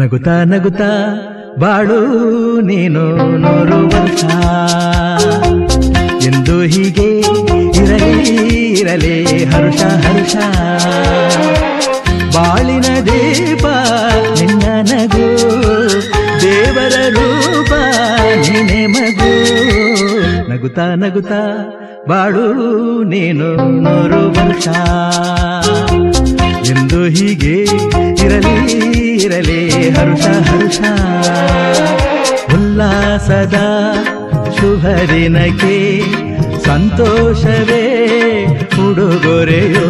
ನಗುತ್ತಾ ನಗುತ್ತಾ ಬಾಳು ನೀನು 100 ವರ್ಷ ಎಂದು ಹೀಗೆ ಇರಲಿ ಇರಲಿ ಹರುಷ ಹರುಷ ಬಾಳಿನ ದೀಪ ನಿನ್ನ ನಗು ದೇವರ ರೂಪ ನೀನೆ ಮಗು ನಗುತ್ತಾ ನಗುತ್ತಾ ಬಾಳು ನೀನು 100 ವರ್ಷ ಎಂದು ಹೀಗೆ ಇರಲಿ ಇರಲಿ ಹರುಷ ಹರುಷ ಉಲ್ಲಾಸದ ಶುಭ ದಿನಕ್ಕೆ ಸಂತೋಷವೇ ಉಡುಗೊರೆಯೋ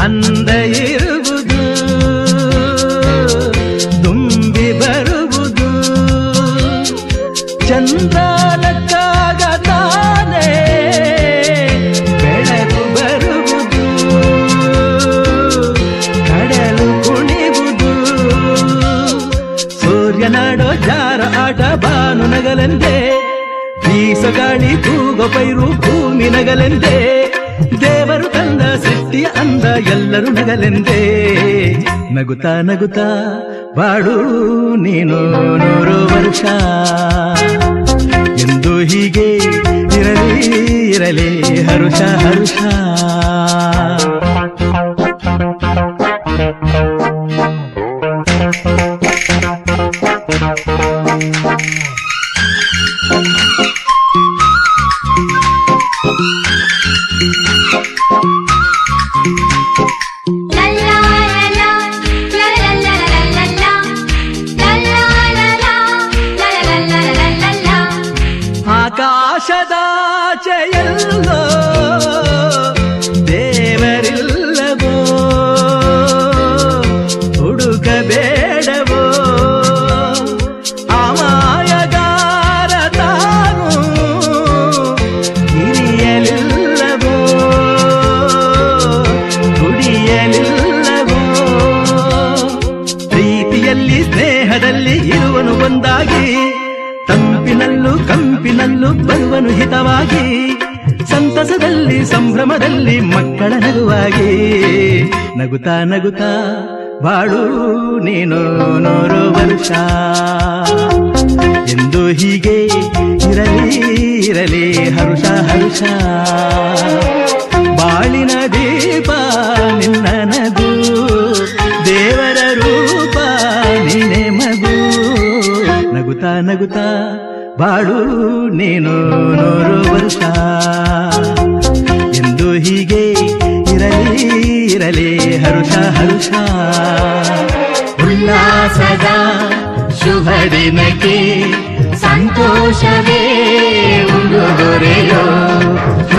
ಅಂದ ಇರುವುದು ತುಂಬಿ ಬರುವುದು ಚಂದ್ರನಕ್ಕಾಗ ತಾನೇ ಬೆಳಕು ಬರುವುದು ಕಡಲು ಕುಣಿವುದು ಸೂರ್ಯನಾಡೋ ಜಾರ ಆಟ ಬಾನು ನಗಲೆಂದೇ ಬೀಸಗಾಳಿ ತೂಗೋ ಪೈರು ಭೂಮಿ ನಗಲೆಂದೇ ದೇವರು ತಂದ ಸೃಷ್ಟಿಯ ಅಂದ ಎಲ್ಲರೂ ನಗಲೆಂದೇ ನಗುತ್ತಾ ನಗುತ್ತಾ ಬಾಳು ನೀನು 100 ವರ್ಷ ಎಂದು ಹೀಗೆ ಇರಲಿ ಇರಲಿ ಹರುಷ ಹರುಷ ಆಕಾಶದಾಚೆಯಲ್ಲೋ ದೇವರಿಲ್ಲವೋ ಹುಡುಕಬೇಡವೋ ಅಮಾಯಗಾರ ತಾನು ಹಿರಿಯಲಿಲ್ಲವೋ ಕುಡಿಯಲಿಲ್ಲವೋ ಪ್ರೀತಿಯಲ್ಲಿ ಸ್ನೇಹದಲ್ಲಿ ಇರುವನು ಒಂದಾಗಿ ತಂಪಿನಲ್ಲೂ ಕಂಪಿನಲ್ಲೂ ಬರುವನು ಹಿತವಾಗಿ ಸಂತಸದಲ್ಲಿ ಸಂಭ್ರಮದಲ್ಲಿ ಮಕ್ಕಳ ನಗುವಾಗಿ ನಗುತ್ತಾ ನಗುತ್ತಾ ಬಾಳು ನೀನು 100 ವರ್ಷ ಎಂದು ಹೀಗೆ ಇರಲಿ ಇರಲಿ ಹರುಷ ಹರುಷ ಬಾಳಿನ ದೀಪ ನಿನ್ನ ನಗು ದೇವರ ರೂಪ ನೀನೆ ಮಗು ನಗುತ್ತಾ ನಗುತ್ತಾ ಬಾಳು ನೀನು 100 ವರ್ಷ ಎಂದು ಹೀಗೆ ಇರಲಿ ಇರಲಿ ಹರುಷ ಹರುಷ ಉಲ್ಲಾಸದ ಶುಭ ದಿನಕ್ಕೆ ಸಂತೋಷವೇ ಉಡುಗೊರೆಯೋ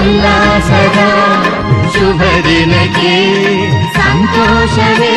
ಉಲ್ಲಾಸದ ಶುಭ ದಿನಕ್ಕೆ ಸಂತೋಷವೇ